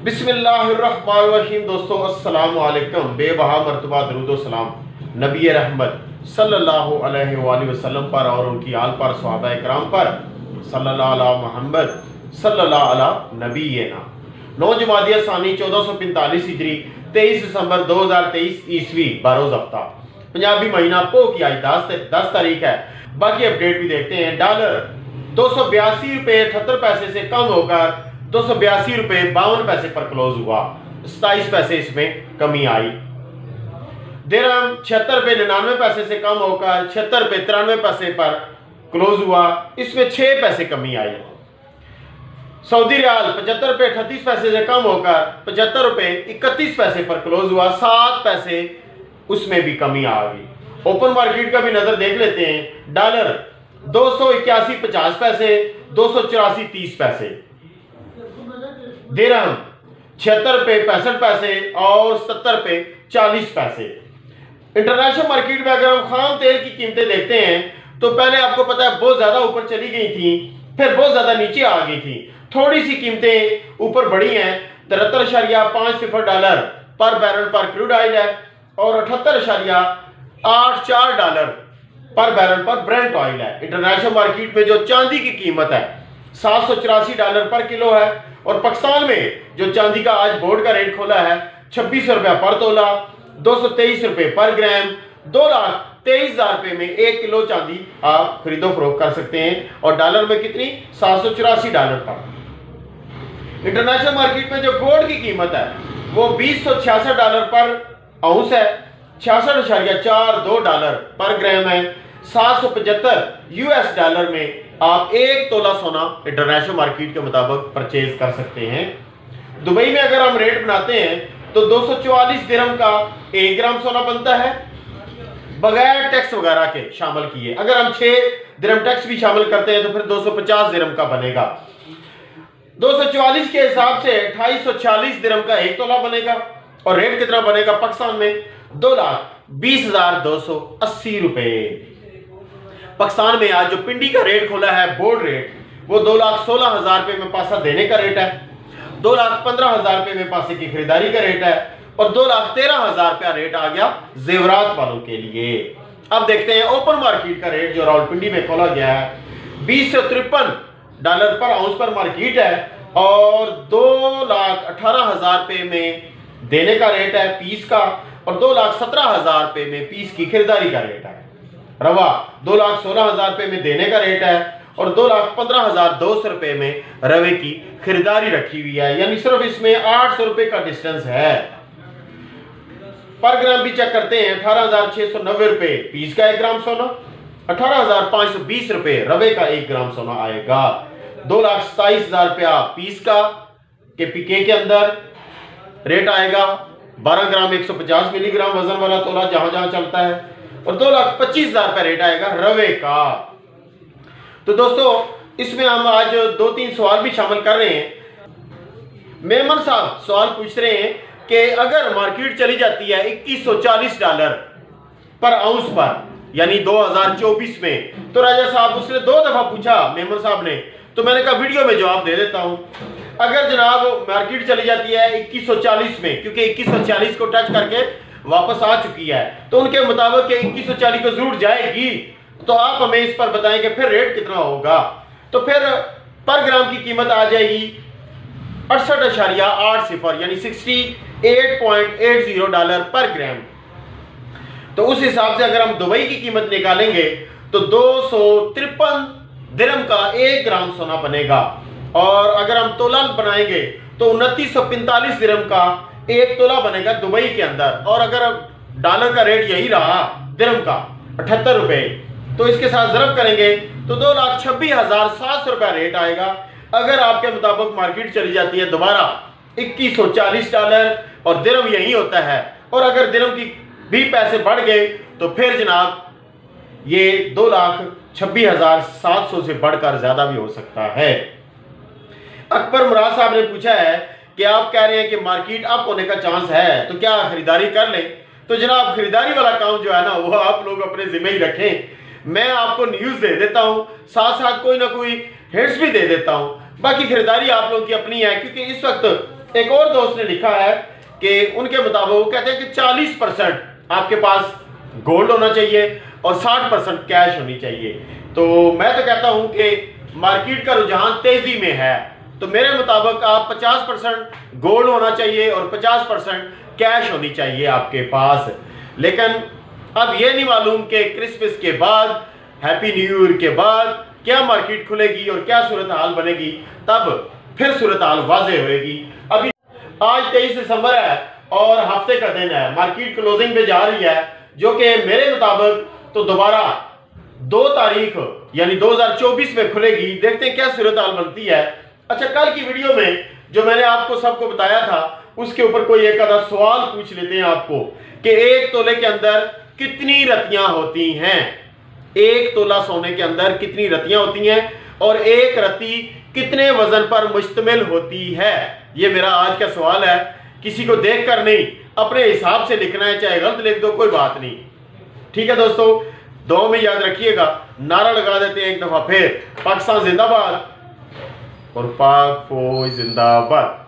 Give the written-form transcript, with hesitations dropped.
बिस्मिल्लाहिर्रहमानिर्रहीम। दोस्तों अस्सलाम वालेकुम। बेबहा मर्तबा दरूद सलाम नबी रहमत सल्लल्लाहु अलैहि वसल्लम पर और उनकी आल पर, सहाबा इकराम पर, सल्लल्लाहु अला मोहम्मद सल्लल्लाहु अला नबीना। 9 जुमादिया सानी 1445 हिजरी 23 दिसंबर 2023 ईस्वी बरोज हफ्ता पंजाबी महीना पो की आज 10 तारीख है। बाकी अपडेट भी देखते हैं। डॉलर 282 रुपये 78 पैसे से कम होकर 282 रुपये 52 पैसे पर क्लोज हुआ। 27 पैसे इसमें कमी आई। दिरहम 76 रुपये 99 पैसे से कम होकर 76 रुपये 93 पैसे पर क्लोज हुआ। इसमें 6 पैसे कमी आई। सऊदी रियाल 75 रुपये 38 पैसे से कम होकर 75 रुपये 31 पैसे पर क्लोज हुआ। 7 पैसे उसमें भी कमी आ गई। ओपन मार्केट का भी नजर देख लेते हैं। डॉलर 281 50 पैसे, 284 30 पैसे। दिरहम 76 रुपये 65 पैसे और 70 रुपये 40 पैसे। इंटरनेशनल मार्केट में अगर हम खाम तेल की कीमतें देखते हैं तो पहले आपको पता है बहुत ज्यादा ऊपर चली गई थी, फिर बहुत ज्यादा नीचे आ गई थी। थोड़ी सी कीमतें ऊपर बढ़ी हैं। 73.50 डॉलर पर बैरल पर क्रूड ऑयल है और 78.84 डॉलर पर बैरल पर ब्रेंट ऑयल है। इंटरनेशनल मार्केट में जो चांदी की कीमत है 784 डॉलर पर किलो है और पाकिस्तान में जो चांदी का आज बोर्ड का रेट खोला है 2600 रुपया पर तोला, 223 रुपये पर ग्राम, 2,23,000 रुपये में 1 किलो चांदी आप खरीदो फरोख्त कर सकते हैं। और डॉलर में कितनी? 784 डॉलर पर। इंटरनेशनल मार्केट में जो गोल्ड की कीमत है वो 2066 डॉलर पर आउंस है, 66.42 डॉलर पर ग्राम है। 775 यूएस डॉलर में आप 1 तोला सोना इंटरनेशनल मार्केट के मुताबिक परचेज कर सकते हैं। दुबई में अगर हम रेट बनाते हैं तो 244 दिरहम का 1 ग्राम सोना बनता है बगैर टैक्स वगैरह के शामिल किए। अगर हम 6 दिरहम टैक्स भी शामिल करते हैं तो फिर 250 दिरहम का बनेगा। 244 के हिसाब से 2840 दिरहम का 1 तोला बनेगा। और रेट कितना बनेगा पाकिस्तान में? 2,20,280 रुपए। पाकिस्तान में आज जो पिंडी का रेट खोला है बोर्ड रेट, वो 2,16,000 रुपये में पासा देने का रेट है, 2,15,000 रुपये में पासे की खरीदारी का रेट है और 2,13,000 रुपया रेट आ गया जेवरात वालों के लिए। अब देखते हैं ओपन मार्केट का रेट जो रावलपिंडी में खोला गया है 2053 डॉलर पर आउंस पर मार्केट है और 2,18,000 रुपये में देने का रेट है पीस का और 2,17,000 रुपये में पीस की खरीदारी का रेट है। रवा 2,16,000 रुपये में देने का रेट है और 2,15,200 रुपये में रवे की खरीदारी रखी हुई है। यानी सिर्फ इसमें 800 रुपये का डिस्टेंस है। पर ग्राम भी चेक करते हैं। 18,690 रुपये पीस का 1 ग्राम सोना, 18,520 रुपये रवे का 1 ग्राम सोना आएगा। 2,27,000 रुपया पीस का के पीके के अंदर रेट आएगा। 12 ग्राम 150 मिलीग्राम वजन वाला तोला जहां जहां चलता है और 2,25,000 रुपया रेट आएगा रवे का। तो दोस्तों इसमें हम आज 2-3 सवाल भी शामिल कर रहे हैं। मेमन साहब सवाल पूछ रहे हैं कि अगर मार्केट चली जाती है 2140 डॉलर पर आउंस पर यानी 2024 में, तो राजा साहब उसने 2 दफा पूछा मेमन साहब ने, तो मैंने कहा वीडियो में जवाब दे देता हूं। अगर जनाब मार्केट चली जाती है 2140 में, क्योंकि 2140 को टच करके वापस आ चुकी है, तो उनके मुताबिक 2140 को जरूर जाएगी, तो आप हमें इस पर बताएं कि फिर रेट कितना होगा। तो फिर पर ग्राम की कीमत आ जाएगी 68.80 यानी 68.80 डॉलर पर ग्राम। तो उस हिसाब से अगर हम दुबई की कीमत निकालेंगे तो 253 दिरहम का 1 ग्राम सोना बनेगा और अगर हम तोला बनाएंगे तो 2945 दिरहम का 1 तोला बनेगा दुबई के अंदर। और अगर डॉलर का रेट यही रहा दिरहम का 78 रुपये, तो इसके साथ ज़रब करेंगे तो 2,26,700 रुपया रेट आएगा। अगर आपके मुताबिक मार्केट चली जाती है दोबारा 2140 डॉलर और दिरहम यही होता है, और अगर दिरहम की भी पैसे बढ़ गए तो फिर जनाब ये 2,26,700 से बढ़कर ज़्यादा भी हो सकता है। अकबर मुराद साहब ने पूछा है कि आप कह रहे हैं कि मार्केट अप होने का चांस है, तो क्या खरीदारी कर लें? तो जनाब खरीदारी वाला काम जो है ना वो आप लोग अपने जिम्मे ही रखें। मैं आपको न्यूज़ दे देता हूं, साथ साथ कोई ना कोई हिंट्स भी दे देता हूं। बाकी खरीदारी आप लोगों की अपनी है, क्योंकि इस वक्त एक और दोस्त ने लिखा है कि उनके मुताबिक वो कहते हैं कि 40% आपके पास गोल्ड होना चाहिए और 60% कैश होनी चाहिए। तो मैं तो कहता हूं कि मार्केट का रुझान तेजी में है, तो मेरे मुताबिक आप 50% गोल्ड होना चाहिए और 50% कैश होनी चाहिए आपके पास। लेकिन अब ये नहीं मालूम कि क्रिसमस के बाद, हैप्पी न्यू ईयर के बाद क्या मार्केट खुलेगी और क्या सूरत हाल बनेगी, तब फिर सूरत हाल वाज़ेह होएगी। अभी आज 23 दिसंबर है और हफ्ते का दिन है, मार्केट क्लोजिंग पे जा रही है, जो कि मेरे मुताबिक तो दोबारा 2 तारीख यानी 2024 में खुलेगी। देखते हैं क्या सूरत हाल बनती है। अच्छा, कल की वीडियो में जो मैंने आपको सबको बताया था उसके ऊपर कोई एक आधा सवाल पूछ लेते हैं आपको कि 1 तोले के अंदर कितनी रतियां होती हैं। 1 तोला सोने के अंदर कितनी रतियां होती हैं और एक रति कितने वजन पर मुश्तमिल होती है, ये मेरा आज का सवाल है। किसी को देखकर नहीं, अपने हिसाब से लिखना है, चाहे गलत लिख दो कोई बात नहीं। ठीक है दोस्तों, दुआ में याद रखिएगा। नारा लगा देते हैं एक दफा फिर, पाकिस्तान जिंदाबाद और पाक फौज जिंदाबाद।